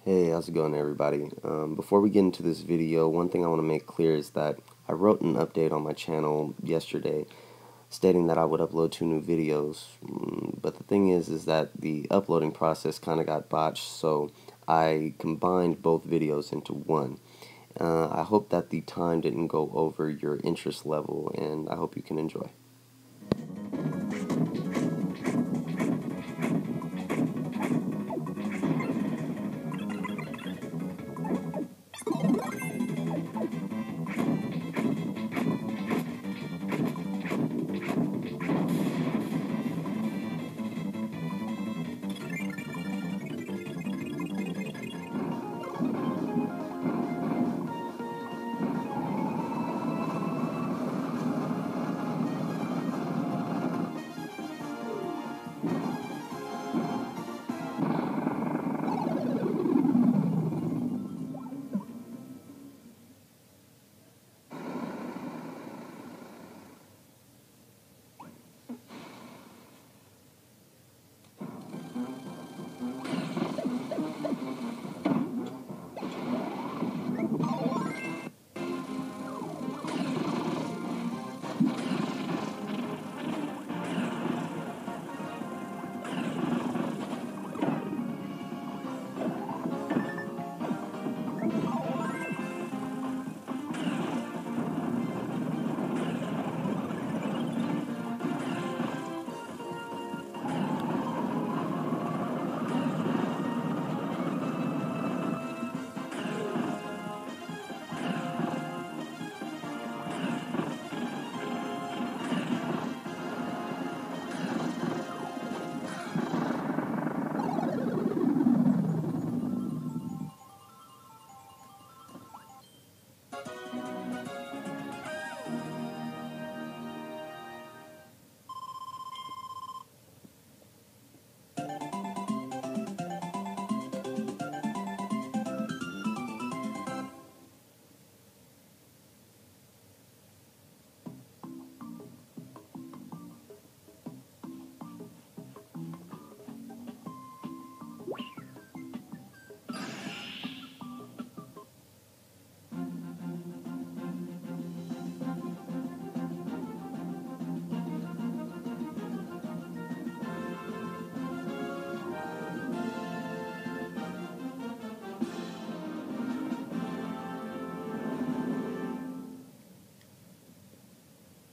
Hey, how's it going, everybody? Before we get into this video, one thing I want to make clear is that I wrote an update on my channel yesterday stating that I would upload 2 new videos, but the thing is that the uploading process kind of got botched, so I combined both videos into one. I hope that the time didn't go over your interest level, and I hope you can enjoy.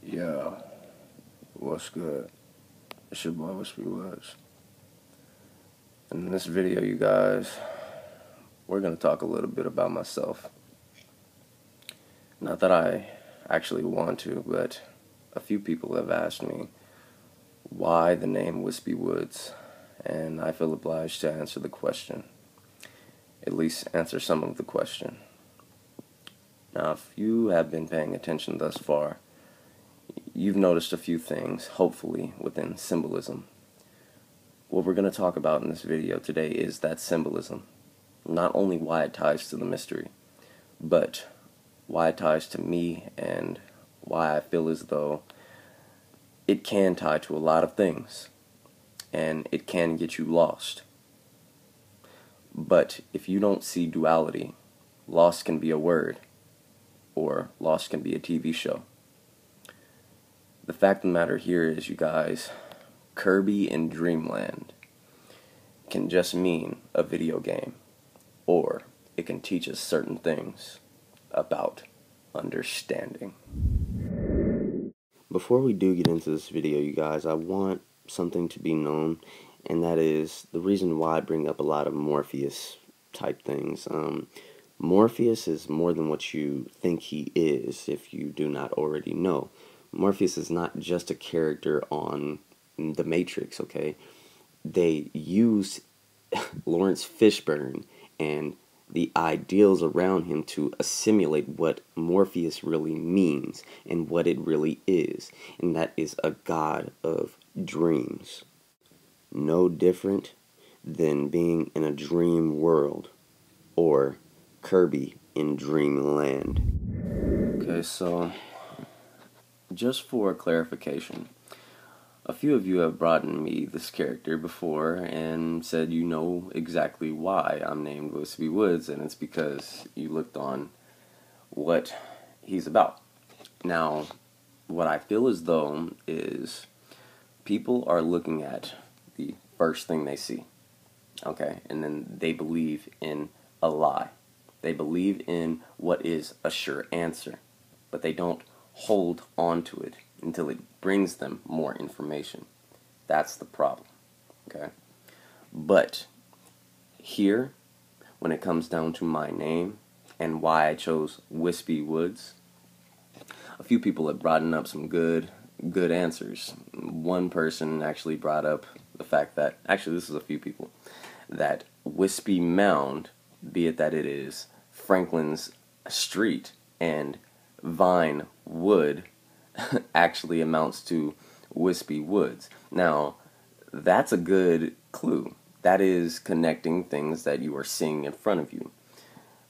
Yo, what's good? It's your boy Wispy Woods. In this video, you guys, we're going to talk a little bit about myself. Not that I actually want to, but a few people have asked me why the name Wispy Woods, and I feel obliged to answer the question. At least answer some of the question. Now, if you have been paying attention thus far, you've noticed a few things, hopefully, within symbolism. What we're going to talk about in this video today is that symbolism. Not only why it ties to the mystery, but why it ties to me and why I feel as though it can tie to a lot of things and it can get you lost. But if you don't see duality, lost can be a word or lost can be a TV show. The fact of the matter here is, you guys, Kirby in Dreamland can just mean a video game, or it can teach us certain things about understanding. Before we do get into this video, you guys, I want something to be known, and that is the reason why I bring up a lot of Morpheus type things. Morpheus is more than what you think he is, if you do not already know. Morpheus is not just a character on The Matrix, okay? They use Lawrence Fishburne and the ideals around him to assimilate what Morpheus really means and what it really is, and that is a god of dreams. No different than being in a dream world or Kirby in Dreamland. Okay, so just for clarification, A few of you have brought in me this character before and said you know exactly why I'm named Wispy Woods, and it's because you looked on what he's about. Now, what I feel as though is people are looking at the first thing they see, okay, and then they believe in a lie. They believe in what is a sure answer, but they don't hold on to it until it brings them more information. That's the problem, okay? But here, when it comes down to my name and why I chose Wispy Woods, a few people have brought up some good answers. One person actually brought up the fact that, actually this is a few people, that Wispy Mound, be it that it is Franklin's Street and Vine Wood, actually amounts to Wispy Woods. Now, that's a good clue. That is connecting things that you are seeing in front of you.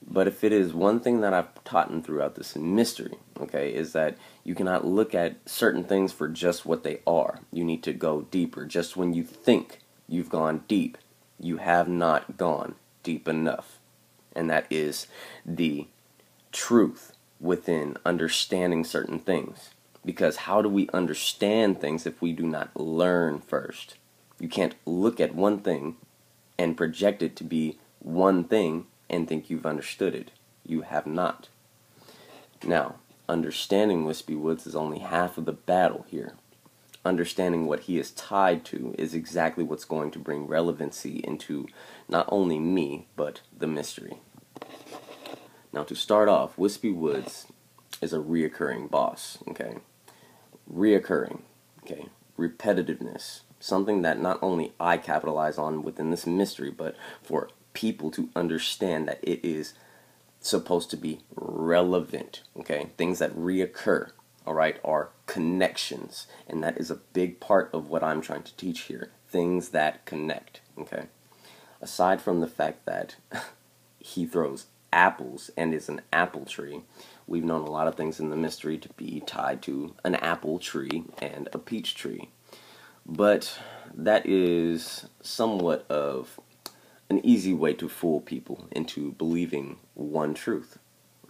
But if it is one thing that I've taught throughout this mystery, okay, is that you cannot look at certain things for just what they are. You need to go deeper. Just when you think you've gone deep, you have not gone deep enough. And that is the truth within understanding certain things. Because how do we understand things if we do not learn first? You can't look at one thing and project it to be one thing and think you've understood it. You have not. Now, understanding Wispy Woods is only half of the battle here. Understanding what he is tied to is exactly what's going to bring relevancy into not only me, but the mystery. Now, to start off, Wispy Woods is a reoccurring boss, okay? Reoccurring, okay? Repetitiveness. Something that not only I capitalize on within this mystery, but for people to understand that it is supposed to be relevant, okay? Things that reoccur, all right, are connections, and that is a big part of what I'm trying to teach here. Things that connect, okay? Aside from the fact that he throws apples and is an apple tree, we've known a lot of things in the mystery to be tied to an apple tree and a peach tree. But that is somewhat of an easy way to fool people into believing one truth,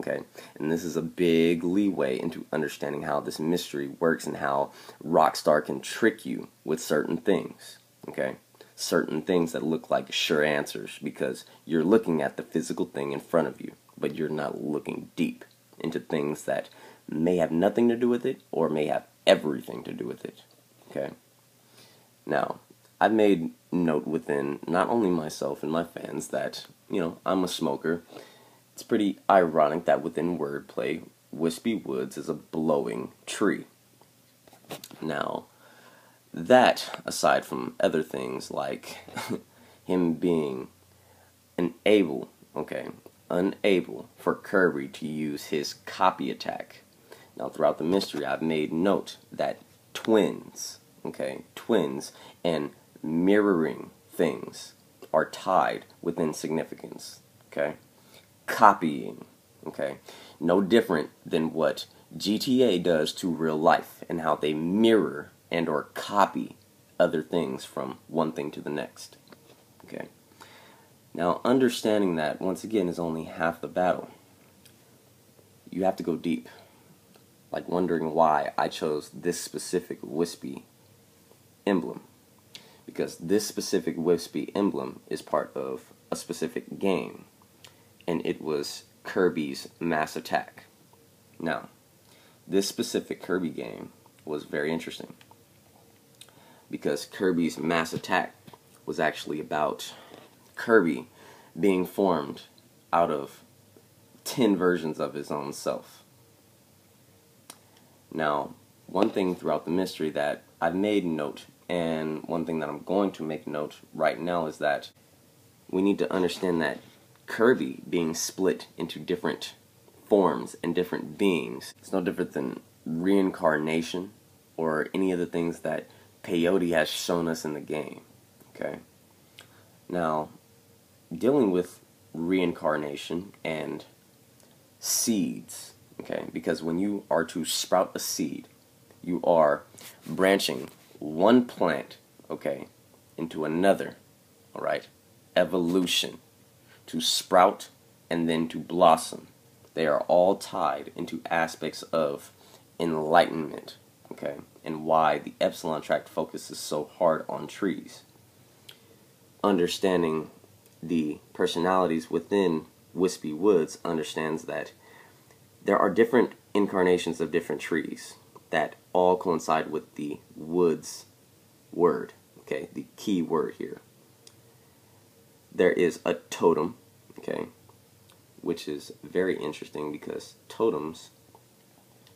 okay? And this is a big leeway into understanding how this mystery works and how Rockstar can trick you with certain things, okay? Certain things that look like sure answers because you're looking at the physical thing in front of you, but you're not looking deep into things that may have nothing to do with it or may have everything to do with it, okay? Now, I've made note within not only myself and my fans that, you know, I'm a smoker. It's pretty ironic that within wordplay, Wispy Woods is a blowing tree. Now, that, aside from other things like him being unable for Kirby to use his copy attack. Now, throughout the mystery, I've made note that twins and mirroring things are tied within significance, okay? Copying, okay? No different than what GTA does to real life and how they mirror and or copy other things from one thing to the next, okay? Now, understanding that, once again, is only half the battle. You have to go deep, like wondering why I chose this specific Wispy emblem. Because this specific Wispy emblem is part of a specific game, and it was Kirby's Mass Attack. Now, this specific Kirby game was very interesting, because Kirby's Mass Attack was actually about Kirby being formed out of 10 versions of his own self. Now, one thing throughout the mystery that I've made note, and one thing that I'm going to make note right now, is that we need to understand that Kirby being split into different forms and different beings, it's no different than reincarnation or any of the things that peyote has shown us in the game, okay? Now, dealing with reincarnation and seeds, okay, because when you are to sprout a seed, you are branching one plant, okay, into another, alright, evolution, to sprout and then to blossom. They are all tied into aspects of enlightenment, okay, and why the Epsilon tract focuses so hard on trees. Understanding the personalities within Wispy Woods understands that there are different incarnations of different trees that all coincide with the Woodz word, okay, the key word here. There is a totem, okay, which is very interesting because totems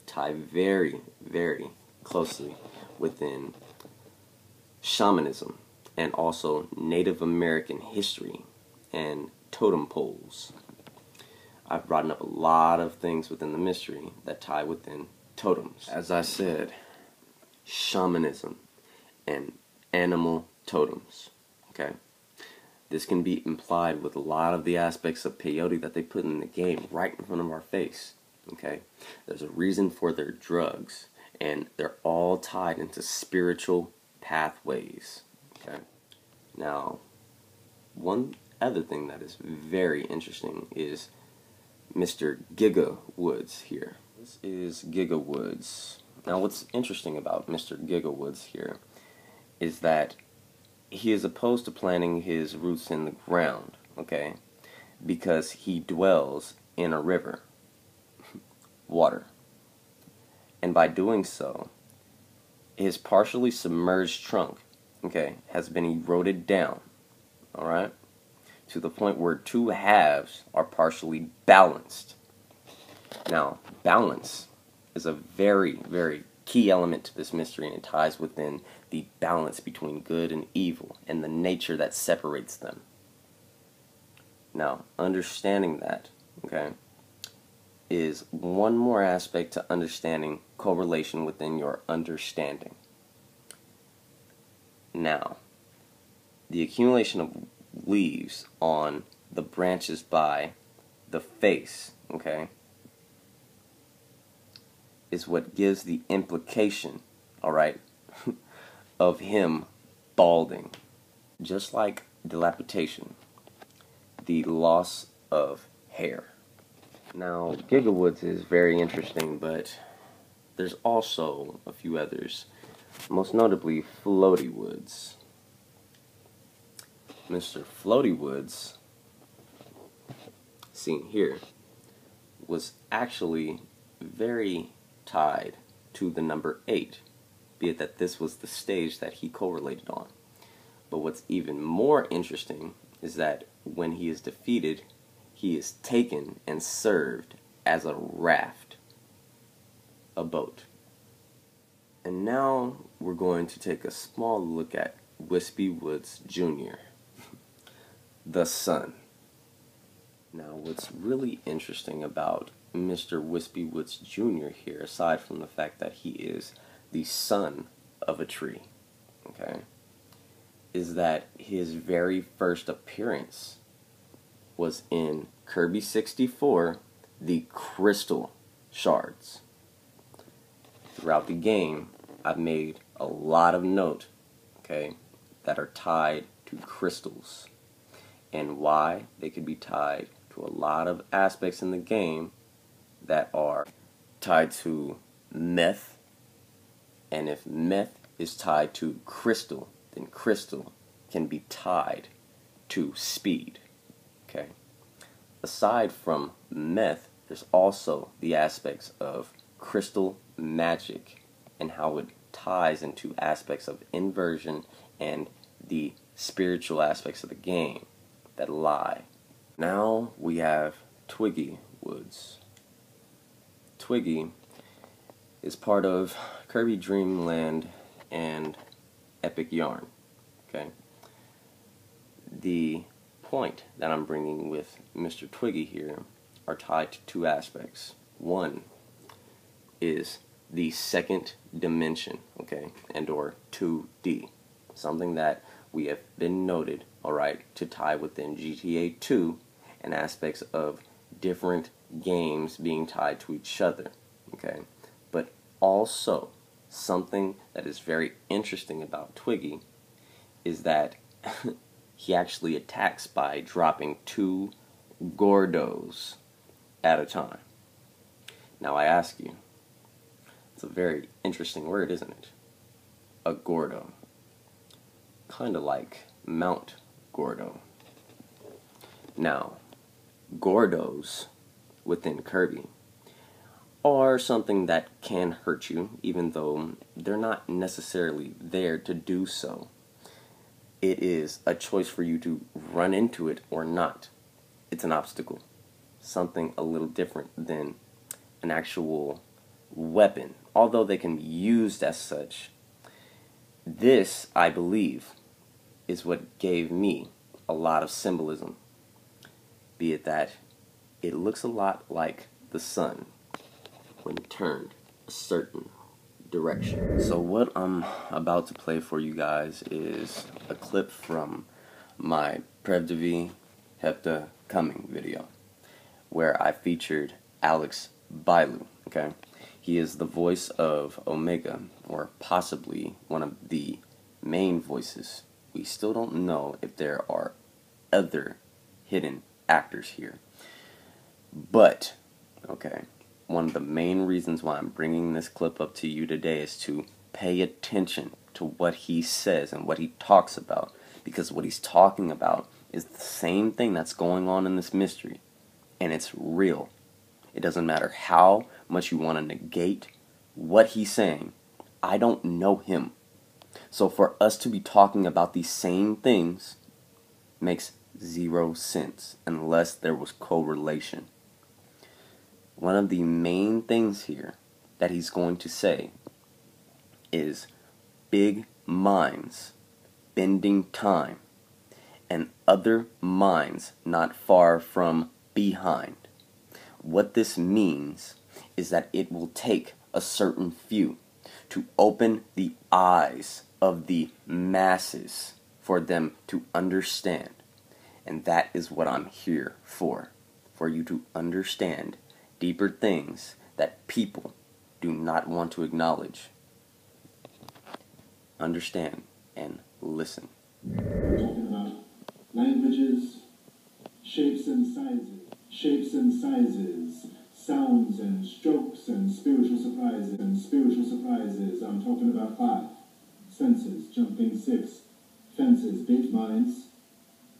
tie very, very closely within shamanism and also Native American history and totem poles. I've brought up a lot of things within the mystery that tie within totems. As I said, shamanism and animal totems, okay? This can be implied with a lot of the aspects of peyote that they put in the game right in front of our face, okay? There's a reason for their drugs, and they're all tied into spiritual pathways, okay? Now, one other thing that is very interesting is Mr. Giga Woodz here. This is Giga Woodz. Now, what's interesting about Mr. Giga Woodz here is that he is opposed to planting his roots in the ground, okay, because he dwells in a river, water. And by doing so, his partially submerged trunk, okay, has been eroded down, alright, to the point where two halves are partially balanced. Now, balance is a very, very key element to this mystery, and it ties within the balance between good and evil and the nature that separates them. Now, understanding that, okay, is one more aspect to understanding correlation within your understanding. Now, the accumulation of leaves on the branches by the face, okay, is what gives the implication, alright, of him balding. Just like dilapidation, the loss of hair. Now, Giga Woods is very interesting, but there's also a few others, most notably Floaty Woods. Mr. Floaty Woods, seen here, was actually very tied to the number 8, be it that this was the stage that he correlated on. But what's even more interesting is that when he is defeated, he is taken and served as a raft, a boat. And now we're going to take a small look at Wispy Woods Jr., the sun. Now, what's really interesting about Mr. Wispy Woods Jr. here, aside from the fact that he is the son of a tree, okay, is that his very first appearance was in Kirby 64, the Crystal Shards. Throughout the game, I've made a lot of note, okay, that are tied to crystals, and why they could be tied to a lot of aspects in the game that are tied to meth, and if meth is tied to crystal, then crystal can be tied to speed, okay? Aside from meth, there's also the aspects of crystal magic and how it ties into aspects of inversion and the spiritual aspects of the game that lie. Now we have Twiggy Woods. Twiggy is part of Kirby Dream Land and Epic Yarn, okay? The point that I'm bringing with Mr. Twiggy here are tied to two aspects. One is the second dimension, okay, and or 2D, something that we have been noted, alright, to tie within GTA 2 and aspects of different games being tied to each other, okay, but also something that is very interesting about Twiggy is that he actually attacks by dropping 2 Gordos at a time. Now I ask you, it's a very interesting word, isn't it? A Gordo. Kind of like Mount Gordo. Now, Gordos within Kirby are something that can hurt you, even though they're not necessarily there to do so. It is a choice for you to run into it or not. It's an obstacle. Something a little different than an actual weapon, although they can be used as such. This, I believe, is what gave me a lot of symbolism, be it that it looks a lot like the sun when turned a certain direction. So what I'm about to play for you guys is a clip from my Prevdevi Hepta Coming video, where I featured Alex Bailu, okay? He is the voice of Omega, or possibly one of the main voices. We still don't know if there are other hidden actors here. But, okay, one of the main reasons why I'm bringing this clip up to you today is to pay attention to what he says and what he talks about. Because what he's talking about is the same thing that's going on in this mystery. And it's real. It doesn't matter how much you want to negate what he's saying. I don't know him. So for us to be talking about these same things makes 0 sense unless there was correlation. One of the main things here that he's going to say is big minds bending time and other minds not far from behind. What this means is that it will take a certain few to open the eyes of the masses for them to understand. And that is what I'm here for you to understand deeper things that people do not want to acknowledge. Understand and listen. We're talking about languages, shapes and sizes, sounds and strokes and spiritual surprises. I'm talking about 5 senses, jumping 6 fences, bait minds,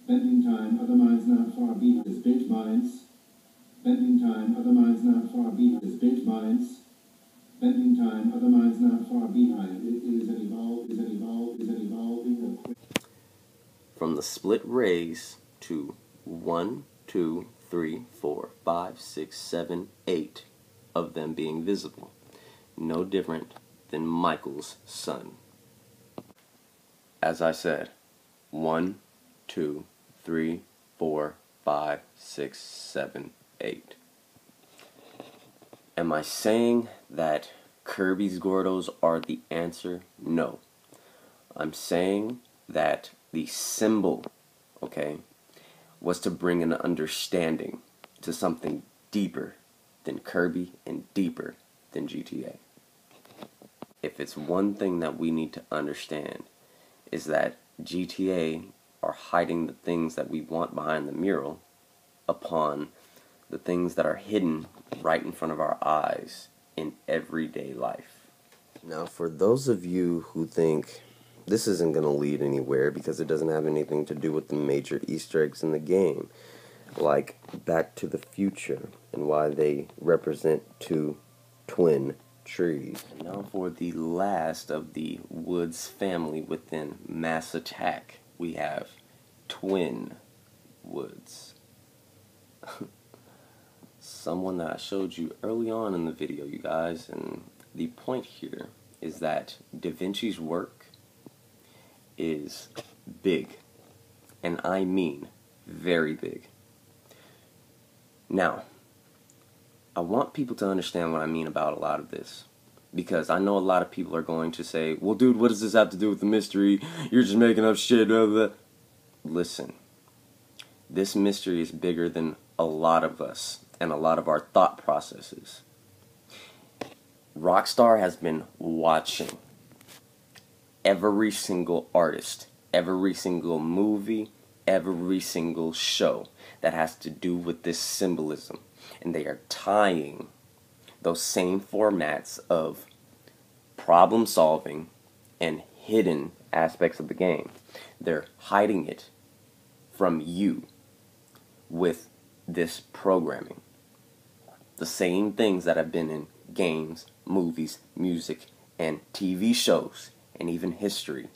bending time, other minds not far behind, bait minds, bending time, other minds not far behind, bait minds, bending time, other minds not far behind. It is an evolving. From the split rays to 1, 2, 3, 4, 5, 6, 7, 8 of them being visible. No different than Michael's sun. As I said, 1, 2, 3, 4, 5, 6, 7, 8. Am I saying that Kirby's Gordos are the answer? No. I'm saying that the symbol, okay, was to bring an understanding to something deeper than Kirby and deeper than GTA. If it's one thing that we need to understand, is that GTA are hiding the things that we want behind the mural upon the things that are hidden right in front of our eyes in everyday life. Now, for those of you who think this isn't going to lead anywhere because it doesn't have anything to do with the major Easter eggs in the game, like Back to the Future and why they represent 2 twin trees. And now for the last of the Woodz family within Mass Attack, we have twin Woodz. Someone that I showed you early on in the video, you guys, and the point here is that Da Vinci's work is big, and I mean very big. Now, I want people to understand what I mean about a lot of this, because I know a lot of people are going to say, well, dude, what does this have to do with the mystery? You're just making up shit. Blah, blah. Listen, this mystery is bigger than a lot of us and a lot of our thought processes. Rockstar has been watching every single artist, every single movie, every single show that has to do with this symbolism. And they are tying those same formats of problem solving and hidden aspects of the game. They're hiding it from you with this programming. The same things that have been in games, movies, music, and TV shows, and even history,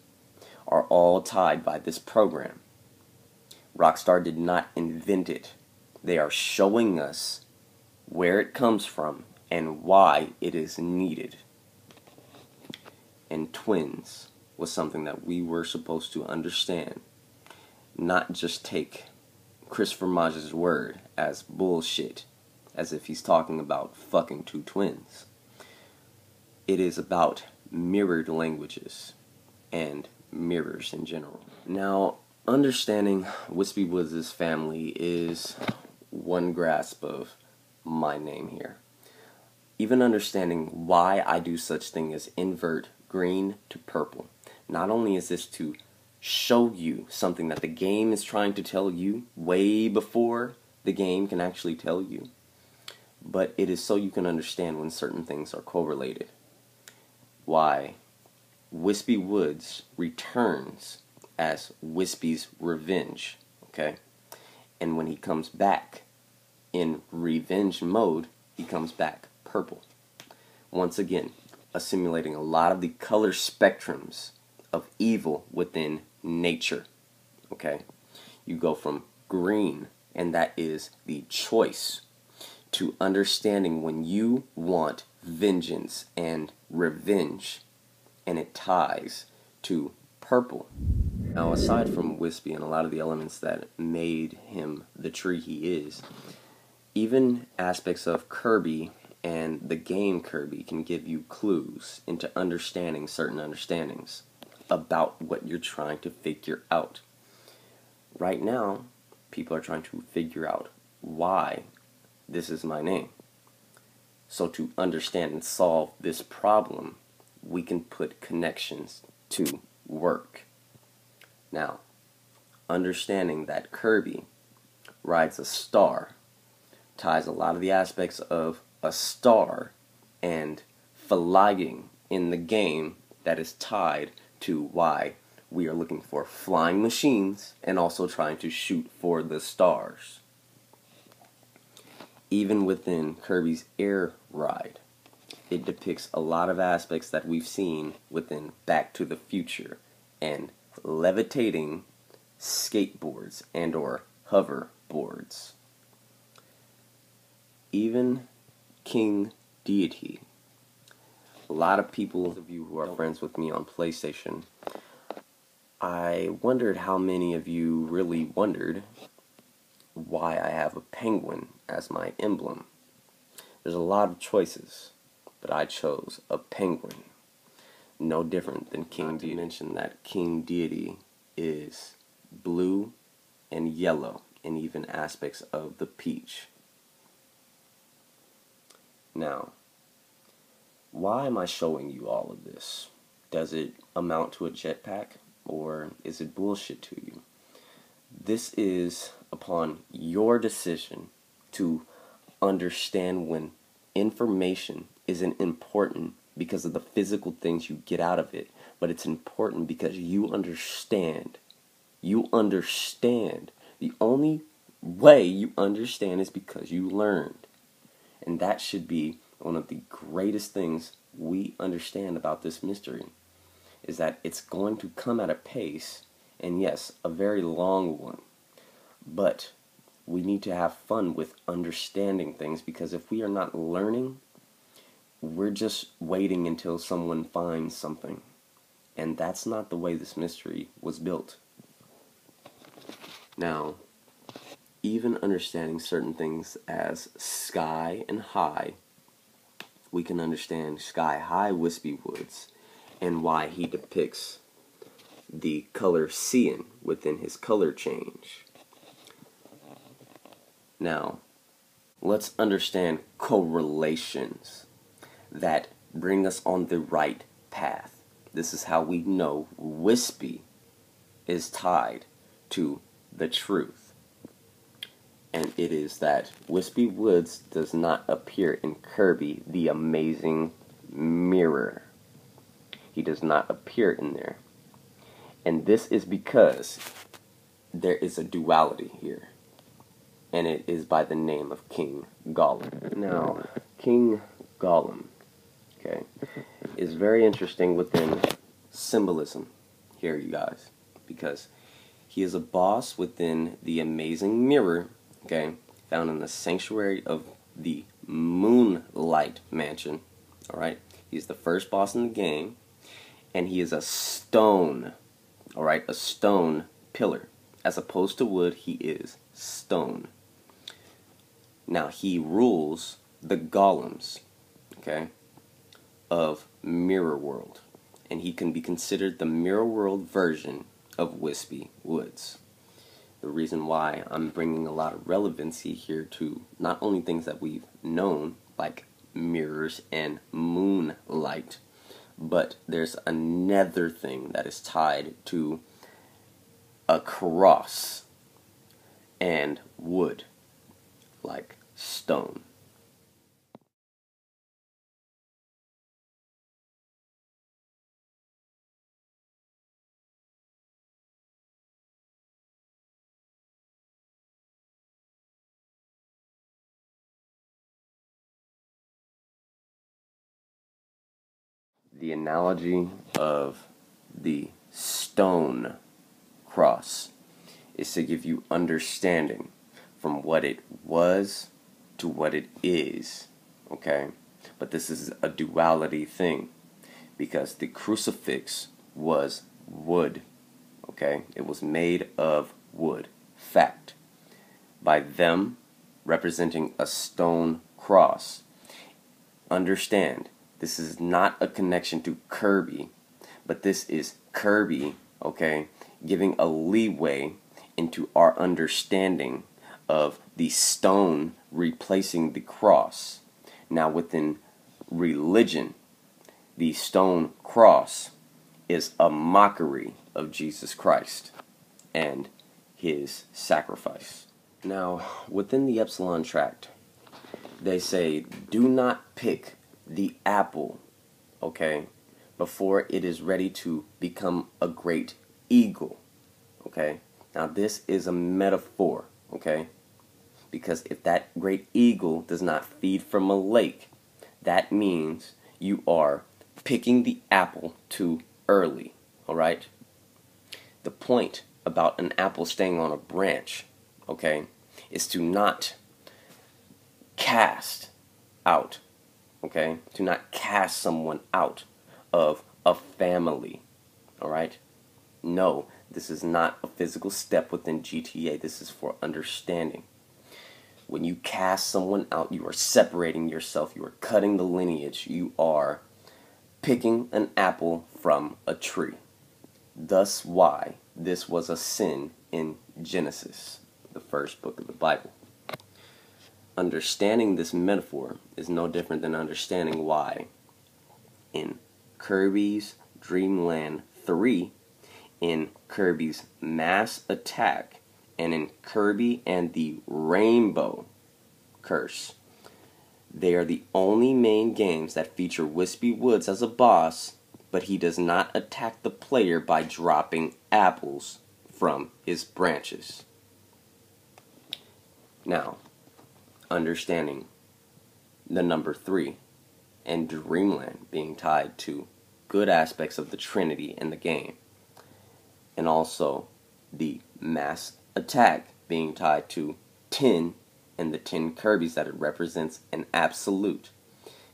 are all tied by this program. Rockstar did not invent it. They are showing us where it comes from and why it is needed. And twins was something that we were supposed to understand, not just take Christopher Maj's word as bullshit, as if he's talking about fucking two twins. It is about mirrored languages and mirrors in general. Now, understanding Wispy Woods' family is one grasp of my name here. Even understanding why I do such thing as invert green to purple. Not only is this to show you something that the game is trying to tell you way before the game can actually tell you, but it is so you can understand when certain things are correlated. Why Wispy Woods returns as Wispy's revenge, okay? And when he comes back in revenge mode, he comes back purple. Once again, assimilating a lot of the color spectrums of evil within nature, okay? You go from green, and that is the choice, to understanding when you want vengeance and revenge, and it ties to purple. Now, aside from Wispy and a lot of the elements that made him the tree he is, even aspects of Kirby and the game Kirby can give you clues into understanding certain understandings about what you're trying to figure out. Right now, people are trying to figure out why this is my name. So to understand and solve this problem, we can put connections to work. Now, understanding that Kirby rides a star ties a lot of the aspects of a star and flying in the game that is tied to why we are looking for flying machines and also trying to shoot for the stars. Even within Kirby's air ride, it depicts a lot of aspects that we've seen within Back to the Future and levitating skateboards and or hoverboards. Even King Deity. A lot of people, of you who are friends with me on PlayStation, I wondered how many of you really wondered why I have a penguin as my emblem. There's a lot of choices, but I chose a penguin. No different than King Deity. Not to mention that King Deity is blue and yellow, and even aspects of the peach. Now, why am I showing you all of this? Does it amount to a jetpack, or is it bullshit to you? This is upon your decision to understand when information isn't important because of the physical things you get out of it, but it's important because you understand. You understand. The only way you understand is because you learned. And that should be one of the greatest things we understand about this mystery, is that it's going to come at a pace, and yes, a very long one, but we need to have fun with understanding things, because if we are not learning, we're just waiting until someone finds something, and that's not the way this mystery was built. Now, even understanding certain things as sky and high, we can understand Sky High Wispy Woods and why he depicts the color cyan within his color change. Now, let's understand correlations. That bring us on the right path. This is how we know Wispy is tied to the truth. And it is that Wispy Woods does not appear in Kirby, the Amazing Mirror. He does not appear in there. And this is because there is a duality here. And it is by the name of King Gollum. Now, King Gollum, okay, is very interesting within symbolism here, you guys, because he is a boss within the Amazing Mirror, okay, found in the sanctuary of the Moonlight Mansion, alright? He's the first boss in the game, and he is a stone, alright, a stone pillar. As opposed to wood, he is stone. Now, he rules the golems, okay, of Mirror World, and he can be considered the Mirror World version of Wispy Woods. The reason why I'm bringing a lot of relevancy here to not only things that we've known, like mirrors and moonlight, but there's another thing that is tied to a cross and wood, like stone. The analogy of the stone cross is to give you understanding from what it was to what it is, okay? But this is a duality thing, because the crucifix was wood, okay? It was made of wood, fact. By them representing a stone cross, understand, this is not a connection to Kirby, but this is Kirby, okay, giving a leeway into our understanding of the stone replacing the cross. Now, within religion, the stone cross is a mockery of Jesus Christ and his sacrifice. Now, within the Epsilon Tract, they say, do not pick the apple, okay, before it is ready to become a great eagle, okay? Now, this is a metaphor, okay? Because if that great eagle does not feed from a lake, that means you are picking the apple too early, alright? The point about an apple staying on a branch, okay, is to not cast out, okay, to not cast someone out of a family, alright? No, this is not a physical step within GTA. This is for understanding. When you cast someone out, you are separating yourself. You are cutting the lineage. You are picking an apple from a tree. Thus why this was a sin in Genesis, the first book of the Bible. Understanding this metaphor is no different than understanding why in Kirby's Dream Land 3, in Kirby's Mass Attack, and in Kirby and the Rainbow Curse, they are the only main games that feature Wispy Woods as a boss, but he does not attack the player by dropping apples from his branches. Now, understanding the number 3 and Dreamland being tied to good aspects of the Trinity in the game, and also the Mass Attack being tied to 10 and the 10 Kirbys that it represents an absolute,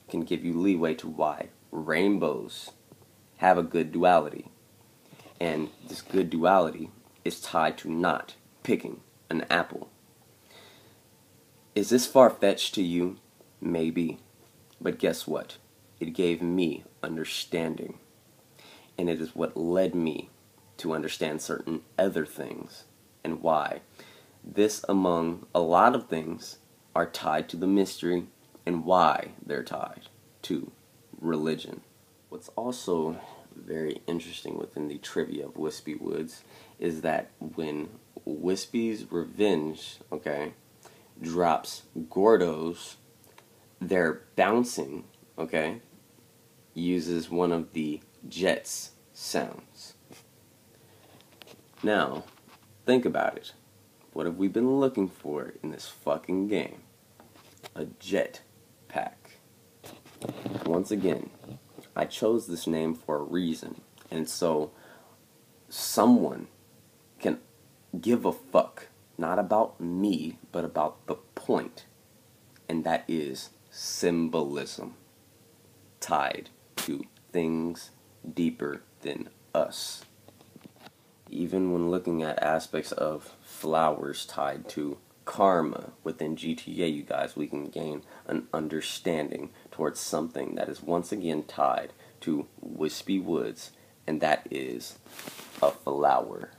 can give you leeway to why rainbows have a good duality. And this good duality is tied to not picking an apple. Is this far-fetched to you? Maybe. But guess what? It gave me understanding. And it is what led me to understand certain other things, and why this, among a lot of things, are tied to the mystery, and why they're tied to religion. What's also very interesting within the trivia of Wispy Woods is that when Wispy's Revenge, okay, drops Gordo's, their bouncing, okay, uses one of the Jets sounds. Now, think about it. What have we been looking for in this fucking game? A jet pack. Once again, I chose this name for a reason, and so someone can give a fuck, not about me, but about the point, and that is symbolism, tied to things deeper than us. Even when looking at aspects of flowers tied to karma within GTA, you guys, we can gain an understanding towards something that is once again tied to Wispy Woods, and that is a flower.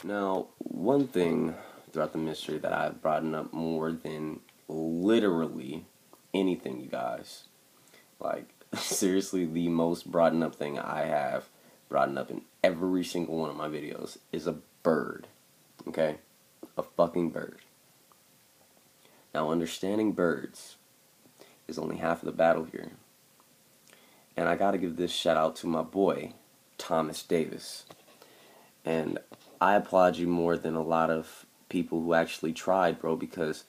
Now, one thing throughout the mystery that I've brought up more than literally anything, you guys, like seriously the most brought up thing I have brought up in every single one of my videos is a bird, okay? A fucking bird. Now, understanding birds is only half of the battle here. And I gotta give this shout out to my boy, Thomas Davis. And I applaud you more than a lot of people who actually tried, bro, because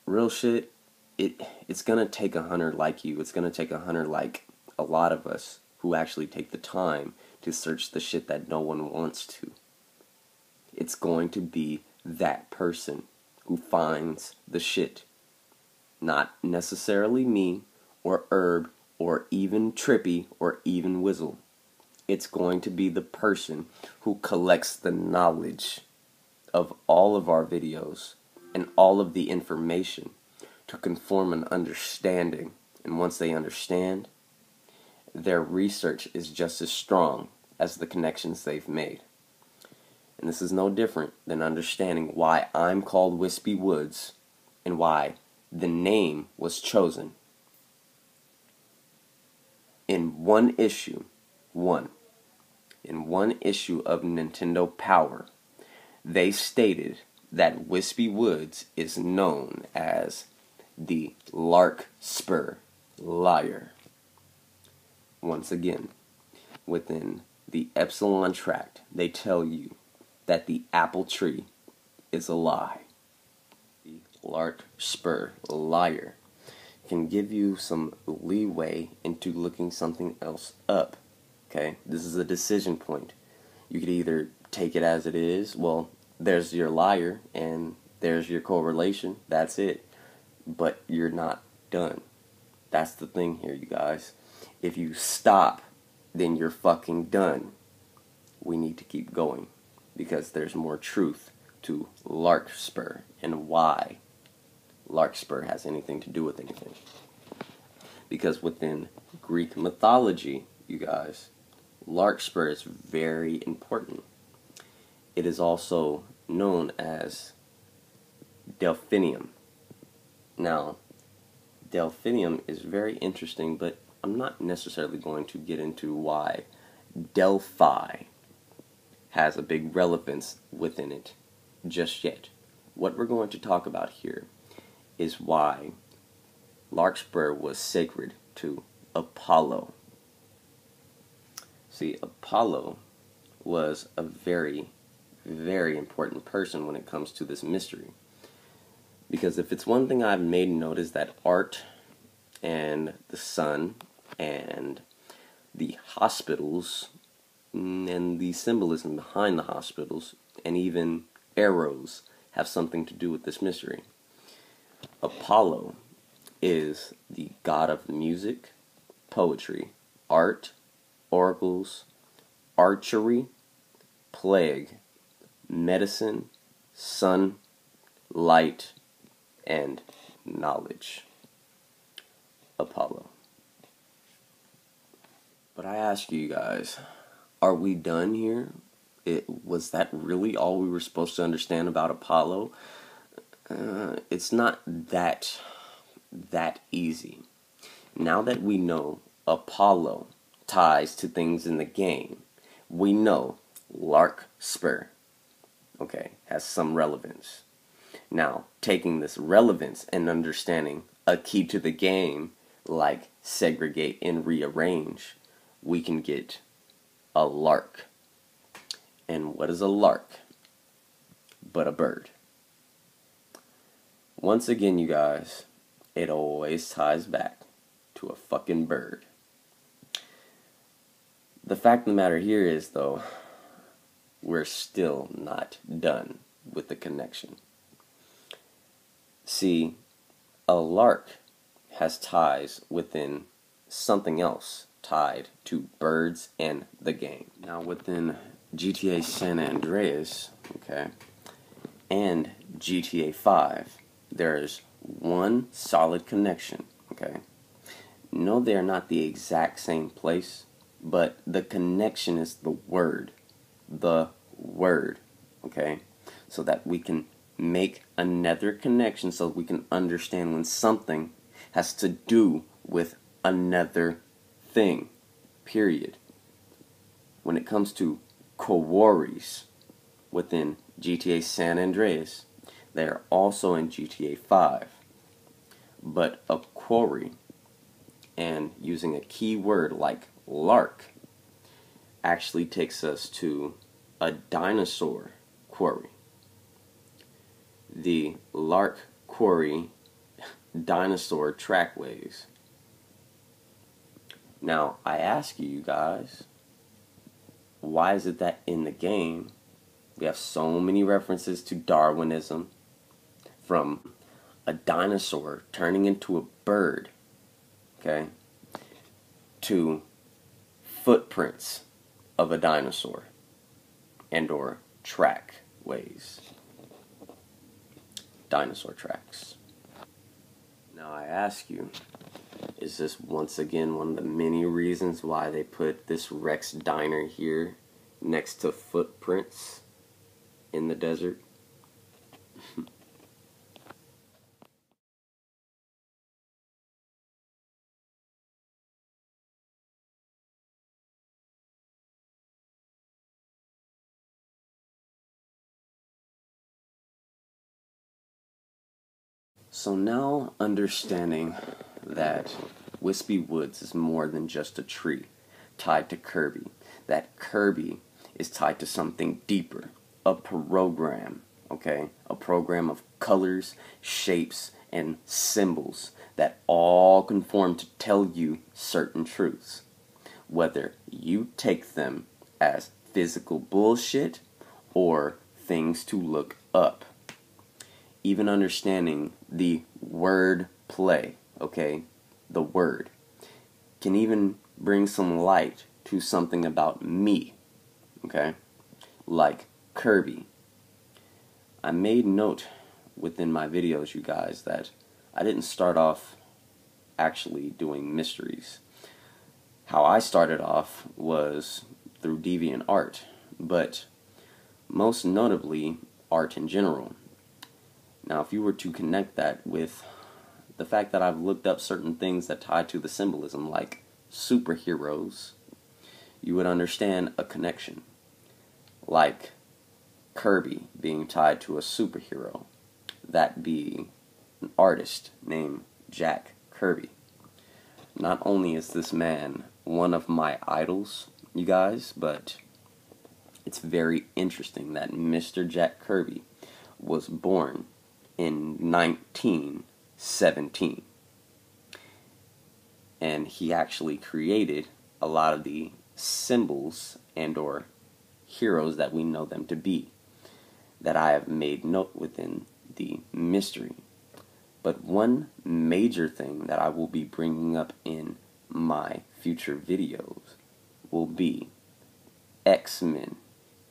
real shit, it's gonna take a hunter like you. It's gonna take a hunter like a lot of us who actually take the time to search the shit that no one wants to. It's going to be that person who finds the shit. Not necessarily me, or Herb, or even Trippy, or even Whizzle. It's going to be the person who collects the knowledge of all of our videos and all of the information to conform an understanding. And once they understand, their research is just as strong as the connections they've made. And this is no different than understanding why I'm called Wispy Woods and why the name was chosen. In one issue of Nintendo Power, they stated that Wispy Woods is known as the Larkspur liar. Once again, within the Epsilon Tract, they tell you that the apple tree is a lie. The Larkspur liar can give you some leeway into looking something else up. Okay, this is a decision point. You could either take it as it is, well, there's your liar, and there's your correlation, that's it. But you're not done. That's the thing here, you guys. If you stop, then you're fucking done. We need to keep going, because there's more truth to Larkspur and why Larkspur has anything to do with anything. Because within Greek mythology, you guys, Larkspur is very important. It is also known as Delphinium. Now, Delphinium is very interesting, but I'm not necessarily going to get into why Delphi has a big relevance within it just yet. What we're going to talk about here is why Larkspur was sacred to Apollo. See, Apollo was a very, very important person when it comes to this mystery. Because if it's one thing I've made note is that art and the sun and the hospitals and the symbolism behind the hospitals and even arrows have something to do with this mystery. Apollo is the god of music, poetry, art, oracles, archery, plague, medicine, sun, light, and knowledge. Apollo. But I ask you guys, are we done here? Was that really all we were supposed to understand about Apollo? It's not that easy. Now that we know Apollo ties to things in the game. We know Larkspur, okay, has some relevance. Now, taking this relevance and understanding a key to the game, like segregate and rearrange, we can get a lark. And what is a lark but a bird? Once again, you guys, it always ties back to a fucking bird. The fact of the matter here is, though, we're still not done with the connection. See, a lark has ties within something else tied to birds and the game. Now, within GTA San Andreas, okay, and GTA 5, there is one solid connection, okay? No, they're not the exact same place, but the connection is the word, okay? So that we can make another connection, so we can understand when something has to do with another thing, period. When it comes to quarries within GTA San Andreas, they are also in GTA 5. But a quarry, and using a key word like lark, actually takes us to a dinosaur quarry. The Lark Quarry dinosaur trackways. Now, I ask you guys, why is it that in the game we have so many references to Darwinism, from a dinosaur turning into a bird, okay, to footprints of a dinosaur and or trackways, dinosaur tracks? Now I ask you, is this once again one of the many reasons why they put this Rex Diner here next to footprints in the desert? So now, understanding that Wispy Woods is more than just a tree tied to Kirby, that Kirby is tied to something deeper, a program, okay? A program of colors, shapes, and symbols that all conform to tell you certain truths, whether you take them as physical bullshit or things to look up. Even understanding the word play, okay, the word, can even bring some light to something about me, okay, like Kirby. I made note within my videos, you guys, that I didn't start off actually doing mysteries. How I started off was through deviant art, but most notably art in general. Now, if you were to connect that with the fact that I've looked up certain things that tie to the symbolism, like superheroes, you would understand a connection. Like Kirby being tied to a superhero, that be an artist named Jack Kirby. Not only is this man one of my idols, you guys, but it's very interesting that Mr. Jack Kirby was born in 1917. And he actually created a lot of the symbols and or heroes that we know them to be, that I have made note within the mystery. But one major thing that I will be bringing up in my future videos will be X-Men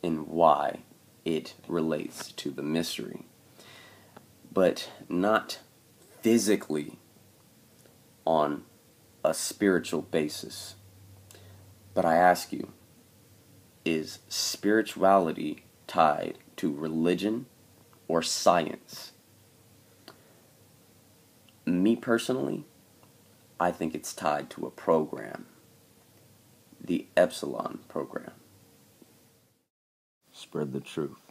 and why it relates to the mystery. But not physically on a spiritual basis. But I ask you, is spirituality tied to religion or science? Me personally, I think it's tied to a program, the Epsilon program. Spread the truth.